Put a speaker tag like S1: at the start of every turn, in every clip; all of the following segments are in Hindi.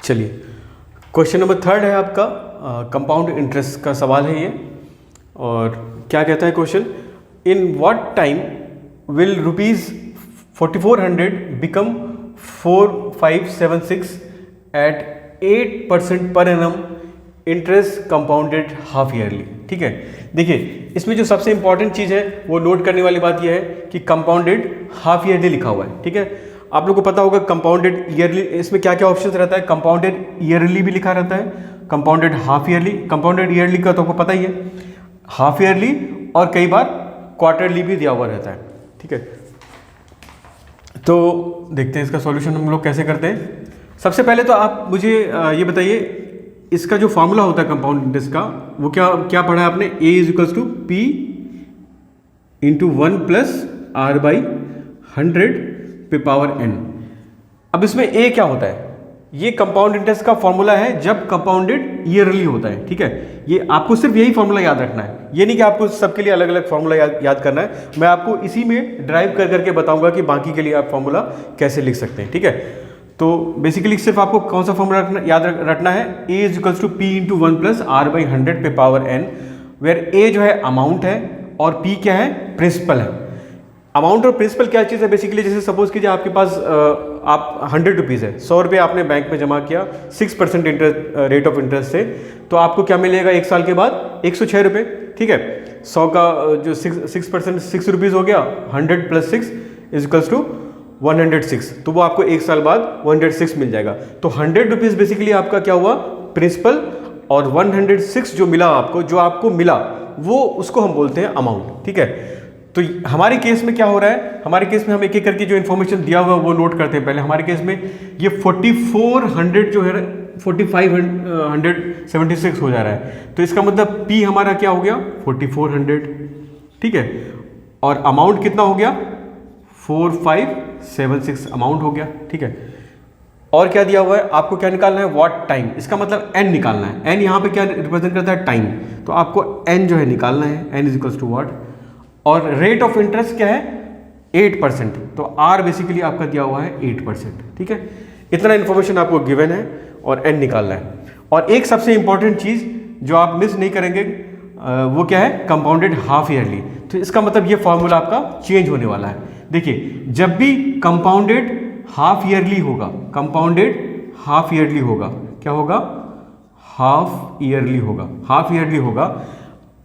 S1: चलिए, क्वेश्चन नंबर 3 है आपका, कंपाउंड इंटरेस्ट का सवाल है ये। और क्या कहता है question, in what time will rupees 4400 become 4576 at 8% per annum interest compounded half yearly. ठीक है, देखिए इसमें जो सबसे इंपॉर्टेंट चीज़ है वो नोट करने वाली बात यह है कि कंपाउंडेड हाफ ईयरली लिखा हुआ है। ठीक है, आप लोग को पता होगा कंपाउंडेड ईयरली, इसमें क्या क्या ऑप्शन रहता है, कंपाउंडेड ईयरली भी लिखा रहता है, compounded half yearly. Compounded yearly का तो आपको पता ही है, हाफ ईयरली और कई बार क्वार्टरली भी दिया हुआ रहता है। ठीक है, तो देखते हैं इसका सॉल्यूशन हम लोग कैसे करते हैं। सबसे पहले तो आप मुझे ये बताइए, इसका जो फॉर्मूला होता है कंपाउंड इंटरेस्ट का, वो क्या क्या पढ़ा है आपने, A = P × 1 + R/100 पे पावर n। अब इसमें A क्या होता है, ये कंपाउंड इंटरेस्ट का फॉर्मूला है जब कंपाउंडेड ईयरली होता है। ठीक है, ये आपको सिर्फ यही फॉर्मूला याद रखना है, ये नहीं कि आपको सबके लिए अलग अलग फॉर्मूला याद करना है। मैं आपको इसी में ड्राइव कर करके बताऊंगा कि बाकी के लिए आप फॉर्मूला कैसे लिख सकते हैं। ठीक है, तो बेसिकली सिर्फ आपको कौन सा फॉर्मूला याद रखना है, A = P × 1 + R/100 पे पावर n, वेयर A जो है अमाउंट है और P क्या है, प्रिंसिपल है। अमाउंट और प्रिंसिपल क्या चीज़ है, बेसिकली जैसे सपोज कीजिए आपके पास आप 100 रुपीज़ है, 100 रुपये आपने बैंक में जमा किया 6% इंटरेस्ट रेट ऑफ इंटरेस्ट से, तो आपको क्या मिलेगा एक साल के बाद, 106 रुपये। ठीक है, 100 का जो 6% 6 रुपीज़ हो गया, 100 + 6 = 106, तो वो आपको एक साल बाद 106 मिल जाएगा। तो 100 रुपीज़ बेसिकली आपका क्या हुआ, प्रिंसिपल, और 106 जो मिला आपको, जो आपको मिला वो उसको हम बोलते हैं अमाउंट। ठीक है, तो हमारे केस में क्या हो रहा है, हमारे केस में हम एक एक करके जो इन्फॉर्मेशन दिया हुआ है वो नोट करते हैं। पहले हमारे केस में ये 4400 जो है 4576 हो जा रहा है, तो इसका मतलब P हमारा क्या हो गया, 4400। ठीक है, और अमाउंट कितना हो गया, 4576 अमाउंट हो गया। ठीक है, और क्या दिया हुआ है, आपको क्या निकालना है, व्हाट टाइम, इसका मतलब n निकालना है। n यहाँ पे क्या रिप्रेजेंट करता है, टाइम, तो आपको n जो है निकालना है, n = व्हाट, और रेट ऑफ इंटरेस्ट क्या है, 8%, तो R बेसिकली आपका दिया हुआ है 8%। ठीक है, इतना इन्फॉर्मेशन आपको गिवन है और n निकालना है। और एक सबसे इंपॉर्टेंट चीज़ जो आप मिस नहीं करेंगे वो क्या है, कंपाउंडेड हाफ ईयरली। तो इसका मतलब ये फॉर्मूला आपका चेंज होने वाला है। देखिए, जब भी कंपाउंडेड हाफ ईयरली होगा, कंपाउंडेड हाफ ईयरली होगा, क्या होगा, हाफ ईयरली होगा, हाफ ईयरली होगा।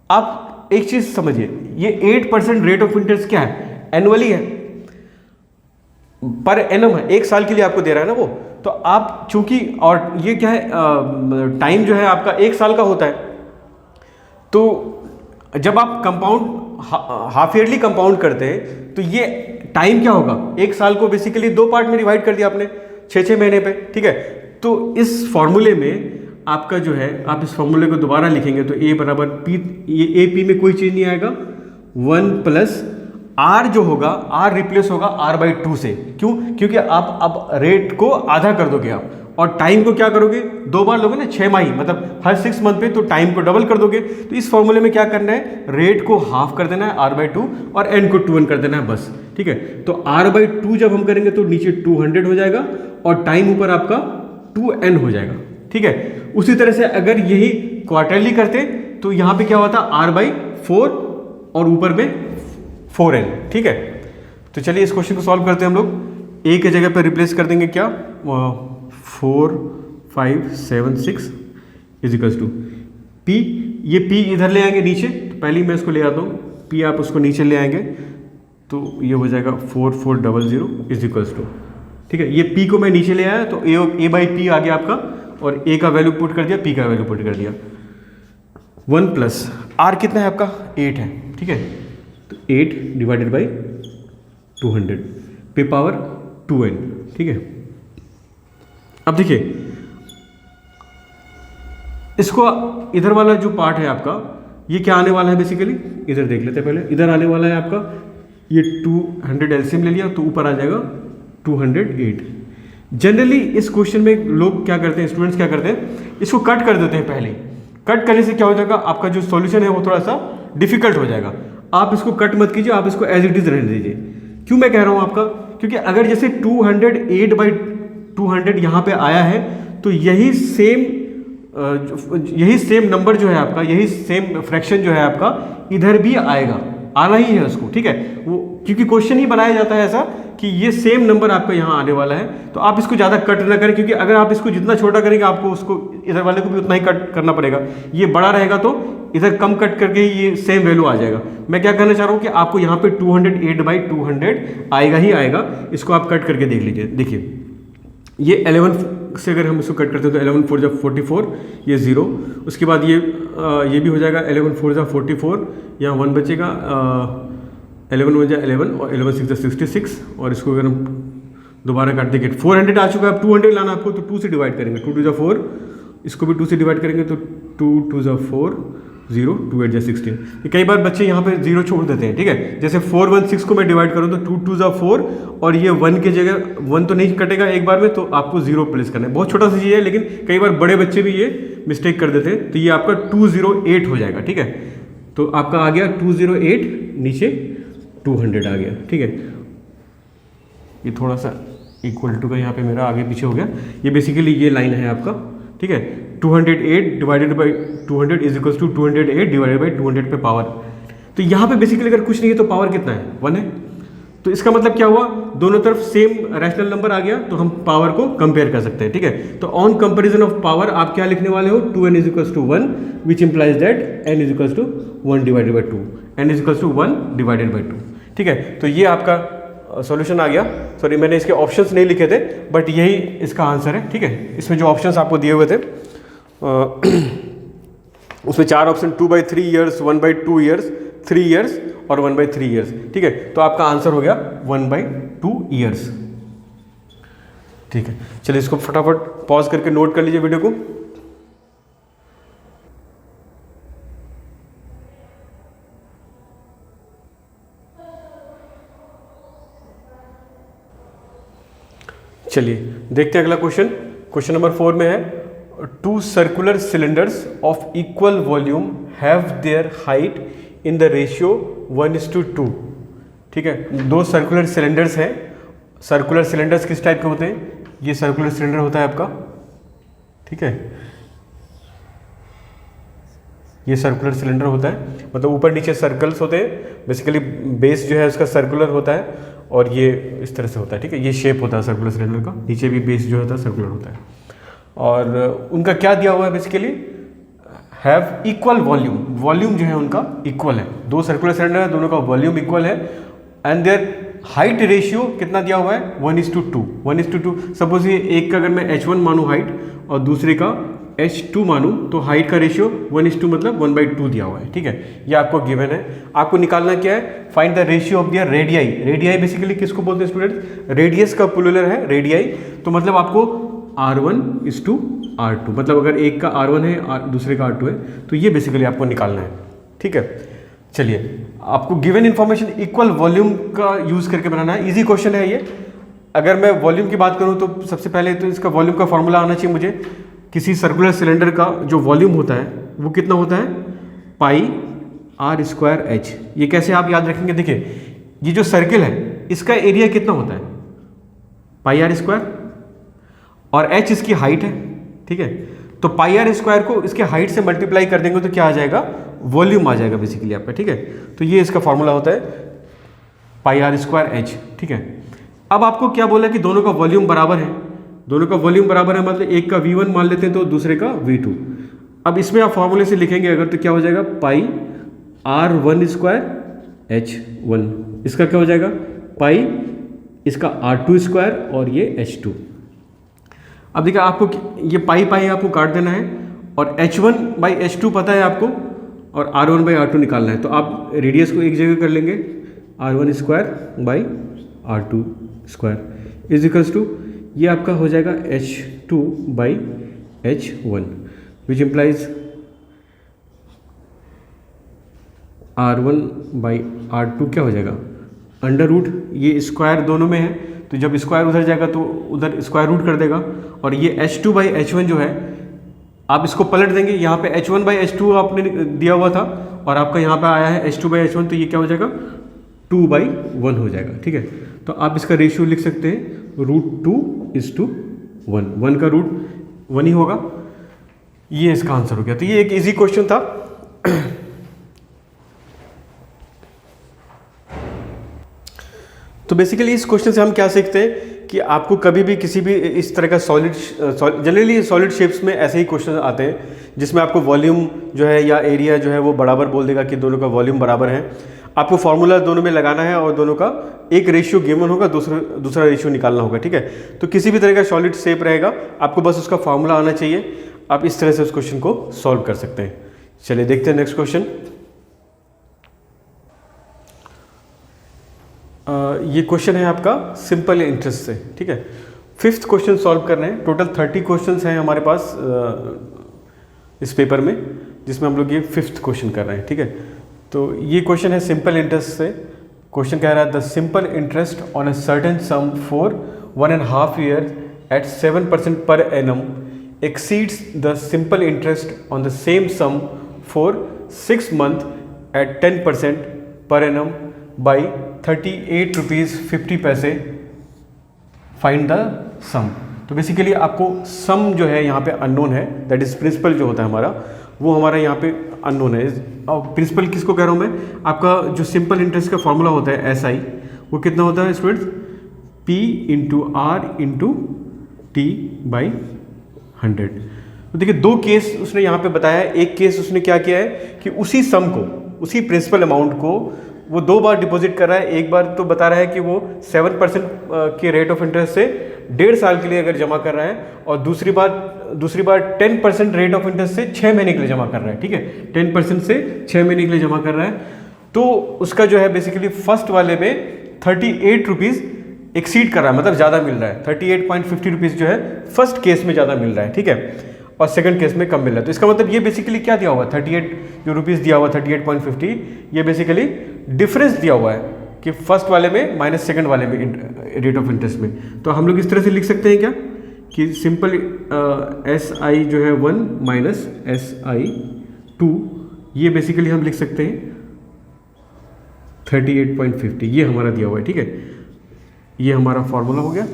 S1: आप एक चीज समझिए, ये 8% रेट ऑफ इंटरेस्ट क्या है, एनुअली है, पर एनम है, एक साल के लिए आपको दे रहा है ना वो। तो आप चूंकि, और ये क्या है, टाइम जो है आपका एक साल का होता है, तो जब आप कंपाउंड हाफ ईयरली कंपाउंड करते हैं तो ये टाइम क्या होगा, एक साल को बेसिकली 2 पार्ट में डिवाइड कर दिया आपने, 6-6 महीने पे। ठीक है, तो इस फॉर्मूले में आपका जो है, आप इस फॉर्मूले को दोबारा लिखेंगे तो A = P, ये AP में कोई चीज़ नहीं आएगा, 1 + R जो होगा, R रिप्लेस होगा R/2 से। क्यों, क्योंकि आप अब रेट को आधा कर दोगे आप, और टाइम को क्या करोगे, 2 बार लोगे ना, 6 माही, मतलब हर 6 मंथ पे, तो टाइम को डबल कर दोगे। तो इस फॉर्मूले में क्या करना है, रेट को हाफ कर देना है R/2 और n को 2n कर देना है बस। ठीक है, तो R/2 जब हम करेंगे तो नीचे 200 हो जाएगा और टाइम ऊपर आपका 2n हो जाएगा। ठीक है, उसी तरह से अगर यही क्वार्टरली करते तो यहाँ पे क्या होता, R/4 और ऊपर में 4n। ठीक है, तो चलिए इस क्वेश्चन को सॉल्व करते हैं हम लोग। A के जगह पर रिप्लेस कर देंगे क्या, 4576 = P, ये P इधर ले आएंगे नीचे, तो पहले मैं इसको ले आता हूँ, P आप उसको नीचे ले आएंगे तो ये हो जाएगा 4400 = ठीक है, ये P को मैं नीचे ले आया तो A/P आ गया आपका, और A का वैल्यू पुट कर दिया, P का वैल्यू पुट कर दिया। 1 + R कितना है आपका, 8 है। ठीक है, तो 8 / 200 पे पावर 2n। ठीक है, अब देखिए इसको, इधर वाला जो पार्ट है आपका, ये क्या आने वाला है, बेसिकली इधर देख लेते हैं पहले, इधर आने वाला है आपका, ये 200 एलसीएम ले लिया तो ऊपर आ जाएगा 208। जनरली इस क्वेश्चन में लोग क्या करते हैं, स्टूडेंट्स क्या करते हैं, इसको कट कर देते हैं पहले। कट करने से क्या हो जाएगा, आपका जो सॉल्यूशन है वो थोड़ा सा डिफिकल्ट हो जाएगा। आप इसको कट मत कीजिए, आप इसको एज इट इज रहने दीजिए। क्यों मैं कह रहा हूँ आपका, क्योंकि अगर जैसे 208/200 यहाँ पे आया है तो यही सेम नंबर जो है आपका, यही सेम फ्रैक्शन जो है आपका इधर भी आएगा, आना ही है उसको, ठीक है। वो क्योंकि क्वेश्चन ही बनाया जाता है ऐसा कि ये सेम नंबर आपका यहाँ आने वाला है, तो आप इसको ज़्यादा कट ना करें, क्योंकि अगर आप इसको जितना छोटा करेंगे आपको उसको इधर वाले को भी उतना ही कट करना पड़ेगा। ये बड़ा रहेगा तो इधर कम कट करके ये सेम वैल्यू आ जाएगा। मैं क्या कहना चाह रहा हूँ कि आपको यहाँ पे 208/200 आएगा ही आएगा। इसको आप कट करके देख लीजिए। देखिए ये 11 से अगर हम इसको कट करते हैं तो 11 4 जा 44, ये 0। उसके बाद ये भी हो जाएगा 11 4 जा 44, यहाँ 1 बचेगा, 11 1 जा 11 और 11 6 जा 66। और इसको अगर हम दोबारा काट देंगे 400 आ चुका है। अब 200 लाना आपको तो 2 से डिवाइड करेंगे, 2 2 जा 4, इसको भी 2 से डिवाइड करेंगे तो 2 2 जा 4, 0 2 8 जा 16। कई बार बच्चे यहाँ पे 0 छोड़ देते हैं, ठीक है। जैसे 4 1 6 को मैं डिवाइड करूँ तो 2 2 जा 4 और ये 1 की जगह 1 तो नहीं कटेगा एक बार में, तो आपको 0 प्लेस करना है। बहुत छोटा सा चीज़ है, लेकिन कई बार बड़े बच्चे भी ये मिस्टेक कर देते हैं। तो ये आपका 208 हो जाएगा, ठीक है। तो आपका आ गया 208, नीचे 200 आ गया, ठीक है। ये थोड़ा सा इक्वल टू का यहाँ पे मेरा आगे पीछे हो गया। ये बेसिकली ये लाइन है आपका, ठीक है। 208 divided by 200 is equal to 208 divided by 200 पे पावर। तो यहाँ पे बेसिकली अगर कुछ नहीं है तो पावर कितना है, 1 है। तो इसका मतलब क्या हुआ, दोनों तरफ सेम रैशनल नंबर आ गया, तो हम पावर को कंपेयर कर सकते हैं, ठीक है। तो ऑन कंपेरिजन ऑफ पावर आप क्या लिखने वाले हो, 2n is equal to 1 which implies that n is equal to 1 divided by 2, n is equal to 1 divided by 2, ठीक है। तो ये आपका सॉल्यूशन आ गया। सॉरी मैंने इसके ऑप्शंस नहीं लिखे थे, बट यही इसका आंसर है, ठीक है। इसमें जो ऑप्शंस आपको दिए हुए थे उसमें 4 ऑप्शन 2/3 ईयर्स, 1/2 ईयर्स, 3 ईयर्स और 1/3 ईयर्स, ठीक है। तो आपका आंसर हो गया 1/2 ईयर्स, ठीक है। चलिए इसको फटाफट पॉज करके नोट कर लीजिए वीडियो को। चलिए देखते हैं अगला क्वेश्चन। क्वेश्चन नंबर 4 में है, 2 circular cylinders of equal volume have their height in the ratio 1:2, ठीक है। 2 सर्कुलर सिलेंडर्स हैं। सर्कुलर सिलेंडर्स किस टाइप के होते हैं, ये सर्कुलर सिलेंडर होता है आपका, ठीक है। ये सर्कुलर सिलेंडर होता है, मतलब ऊपर नीचे सर्कल्स होते हैं। बेसिकली बेस जो है उसका सर्कुलर होता है और ये इस तरह से होता है, ठीक है। ये शेप होता है सर्कुलर सिलेंडर का, नीचे भी बेस जो होता है सर्कुलर होता है। और उनका क्या दिया हुआ है, basically have equal volume. Volume जो है उनका इक्वल है। 2 सर्कुलर सिलेंडर है, दोनों का वॉल्यूम इक्वल है। एंड देयर हाइट रेशियो कितना दिया हुआ है, 1:2, 1:2। सपोज ये एक का अगर मैं h1 मानूँ हाइट और दूसरे का h2 मानूँ, तो हाइट का रेशियो 1:2 मतलब 1/2 दिया हुआ है, ठीक है। ये आपको गिवन है। आपको निकालना क्या है, find the ratio of their radii. Radii basically किसको बोलते हैं स्टूडेंट्स, रेडियस का प्लूरल है रेडियाई। तो मतलब आपको R1:R2, मतलब अगर एक का R1 है दूसरे का R2 है, तो ये बेसिकली आपको निकालना है, ठीक है। चलिए आपको गिवन इन्फॉर्मेशन इक्वल वॉल्यूम का यूज करके बनाना है। इजी क्वेश्चन है ये। अगर मैं वॉल्यूम की बात करूं तो सबसे पहले तो इसका वॉल्यूम का फॉर्मूला आना चाहिए मुझे। किसी सर्कुलर सिलेंडर का जो वॉल्यूम होता है वो कितना होता है, πr²h। ये कैसे आप याद रखेंगे, देखिए ये जो सर्किल है इसका एरिया कितना होता है, πr², और h इसकी हाइट है, ठीक है। तो πr² को इसके हाइट से मल्टीप्लाई कर देंगे तो क्या आ जाएगा, वॉल्यूम आ जाएगा बेसिकली आपका, ठीक है। तो ये इसका फॉर्मूला होता है πr²h, ठीक है। अब आपको क्या बोला कि दोनों का वॉल्यूम बराबर है। दोनों का वॉल्यूम बराबर है मतलब एक का V1 मान लेते हैं तो दूसरे का V2। अब इसमें आप फॉर्मूले से लिखेंगे अगर तो क्या हो जाएगा, πr1²h1, इसका क्या हो जाएगा, पाई इसका r2² और ये h2। अब देखिए आपको ये पाई आपको काट देना है और h1/h2 पता है आपको और r1/r2 निकालना है। तो आप रेडियस को एक जगह कर लेंगे, r1²/r2² इज इक्वल्स टू ये आपका हो जाएगा h2/h1 विच इम्प्लाइज r1/r2 क्या हो जाएगा, अंडर रूट, ये स्क्वायर दोनों में है तो जब स्क्वायर उधर जाएगा तो उधर स्क्वायर रूट कर देगा। और ये h2/h1 जो है आप इसको पलट देंगे, यहाँ पे h1/h2 आपने दिया हुआ था और आपका यहाँ पे आया है h2/h1, तो ये क्या हो जाएगा, 2/1 हो जाएगा, ठीक है। तो आप इसका रेशियो लिख सकते हैं √2:1, 1 का रूट 1 ही होगा। ये इसका आंसर हो गया। तो ये एक इजी क्वेश्चन था। तो बेसिकली इस क्वेश्चन से हम क्या सीखते हैं कि आपको कभी भी किसी भी इस तरह का जनरली सॉलिड शेप्स में ऐसे ही क्वेश्चन आते हैं जिसमें आपको वॉल्यूम जो है या एरिया जो है वो बराबर बोल देगा कि दोनों का वॉल्यूम बराबर है। आपको फॉर्मूला दोनों में लगाना है और दोनों का एक रेशियो गिवन होगा, दूसरा रेशियो निकालना होगा, ठीक है। तो किसी भी तरह का सॉलिड शेप रहेगा, आपको बस उसका फॉर्मूला आना चाहिए, आप इस तरह से उस क्वेश्चन को सॉल्व कर सकते हैं। चलिए देखते हैं नेक्स्ट क्वेश्चन। ये क्वेश्चन है आपका सिंपल इंटरेस्ट से, ठीक है। 5th क्वेश्चन सॉल्व कर रहे हैं। टोटल 30 क्वेश्चंस हैं हमारे पास इस पेपर में, जिसमें हम लोग ये 5th क्वेश्चन कर रहे हैं, ठीक है। तो ये क्वेश्चन है सिंपल इंटरेस्ट से। क्वेश्चन कह रहा है the simple interest on a certain sum for 1.5 year at 7% per annum exceeds the simple interest on the same sum for 6 months at 10% per annum by 38 rupees 50 पैसे। फाइंड द सम। तो बेसिकली आपको सम जो है यहाँ पे अननोन है, दैट इज प्रिंसिपल जो होता है हमारा, वो हमारा यहाँ पे अननोन है। और प्रिंसिपल किसको कह रहा हूँ मैं, आपका जो सिंपल इंटरेस्ट का फॉर्मूला होता है SI, वो कितना होता है students, P into R into T by 100। तो देखिए 2 केस उसने यहाँ पे बताया है। एक केस उसने क्या किया है कि उसी सम को, उसी प्रिंसिपल अमाउंट को वो 2 बार डिपॉजिट कर रहा है। एक बार तो बता रहा है कि वो 7% के रेट ऑफ इंटरेस्ट से 1.5 साल के लिए अगर जमा कर रहा है, और दूसरी बार 10% रेट ऑफ इंटरेस्ट से 6 महीने के लिए जमा कर रहा है, ठीक है। 10% से 6 महीने के लिए जमा कर रहा है। तो उसका जो है बेसिकली फर्स्ट वाले में 38 रुपीज़ एक्सीड कर रहा है, मतलब ज़्यादा मिल रहा है। 38.50 रुपीज़ जो है फर्स्ट केस में ज़्यादा मिल रहा है, ठीक है, और सेकंड केस में कम मिल रहा है। तो इसका मतलब ये बेसिकली क्या दिया हुआ है, 38 जो रुपीज़ दिया हुआ 38.50, ये बेसिकली डिफरेंस दिया हुआ है कि फर्स्ट वाले में माइनस सेकंड वाले में रेट ऑफ इंटरेस्ट में। तो हम लोग इस तरह से लिख सकते हैं क्या कि सिंपल SI जो है 1 माइनस SI 2, ये बेसिकली हम लिख सकते हैं 38.50, ये हमारा दिया हुआ है, ठीक है। ये हमारा फार्मूला हो गया।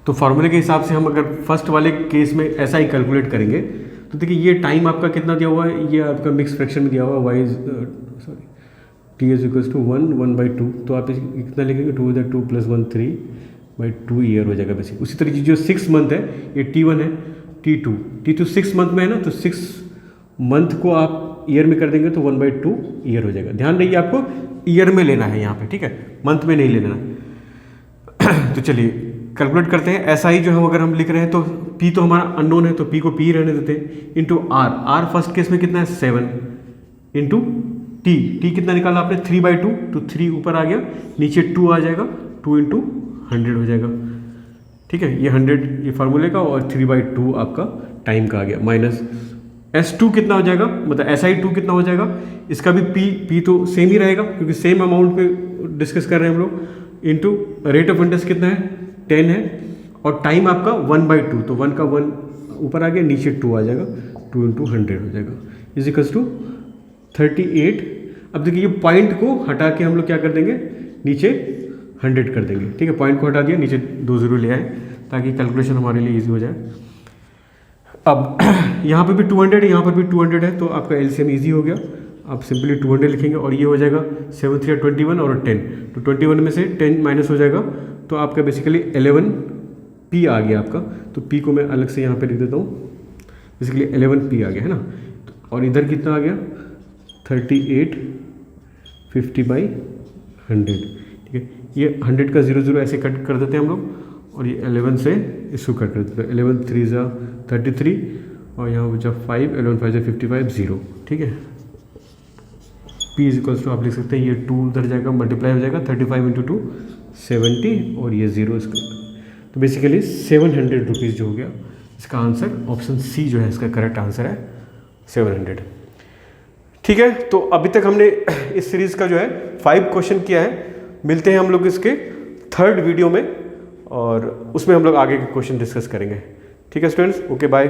S1: तो फार्मूले के हिसाब से हम अगर फर्स्ट वाले केस में ऐसा ही कैलकुलेट करेंगे तो देखिए ये टाइम आपका कितना दिया हुआ है, ये आपका मिक्स फ्रैक्शन में दिया हुआ है, t इज इक्वल्स टू 1/2। तो आप कितना लिखेंगे, 2 + 1 3/2 ईयर हो जाएगा बेसिक। उसी तरीके जो 6 मंथ है, ये T1 है, T2 6 मंथ में है ना, तो 6 मंथ को आप ईयर में कर देंगे तो 1/2 ईयर हो जाएगा। ध्यान रखिए आपको ईयर में लेना है यहाँ पे, ठीक है, मंथ में नहीं लेना है। तो चलिए कैलकुलेट करते हैं। ऐसा ही जो हम अगर हम लिख रहे हैं तो P तो हमारा अननोन है, तो P को P रहने देते हैं, इंटू R फर्स्ट केस में कितना है 7, इंटू T कितना निकाला आपने 3/2, तो 3 ऊपर आ गया, नीचे 2 आ जाएगा, 2 × 100 हो जाएगा, ठीक है। ये 100 ये फार्मूले का, और 3/2 आपका टाइम का आ गया, माइनस S2 कितना हो जाएगा, मतलब SI2 कितना हो जाएगा, इसका भी P तो सेम ही रहेगा क्योंकि सेम अमाउंट पे डिस्कस कर रहे हैं हम लोग, इंटू रेट ऑफ इंटरेस्ट कितना है 10 है, और टाइम आपका 1/2, तो 1 का 1 ऊपर आ गया, नीचे 2 आ जाएगा, 2 × 100 हो जाएगा, इज इक्वल्स टू 38। अब देखिए ये पॉइंट को हटा के हम लोग क्या कर देंगे, नीचे 100 कर देंगे, ठीक है। पॉइंट को हटा दिया, नीचे 2 0 ले आए ताकि कैलकुलेशन हमारे लिए ईजी हो जाए। अब यहाँ पर भी 200 है, यहाँ पर भी 200 है, तो आपका एलसीएम ईजी हो गया। आप सिंपली 200 लिखेंगे और ये हो जाएगा 7 3 21 और 10, तो 21 में से 10 माइनस हो जाएगा, तो आपका बेसिकली 11 P आ गया आपका। तो P को मैं अलग से यहाँ पे लिख देता हूँ, बेसिकली 11 P आ गया है ना। और इधर कितना आ गया 38/50/100, ठीक है। ये 100 का 0 0 ऐसे कट कर देते हैं हम लोग, और ये 11 से इसको कट कर देते हैं, 11 3 × 33, और यहाँ बचा 5, 11 5 × 55 0, ठीक है। P इज इक्वल्स टू आप लिख सकते हैं, ये 2 उधर जाएगा, मल्टीप्लाई हो जाएगा, 35 × 2 70, और ये 0 इसका, तो बेसिकली 700 रुपीज़ जो हो गया। इसका आंसर ऑप्शन सी जो है इसका करेक्ट आंसर है 700, ठीक है। तो अभी तक हमने इस सीरीज़ का जो है 5 क्वेश्चन किया है। मिलते हैं हम लोग इसके 3rd वीडियो में, और उसमें हम लोग आगे के क्वेश्चन डिस्कस करेंगे, ठीक है स्टूडेंट्स। Okay bye.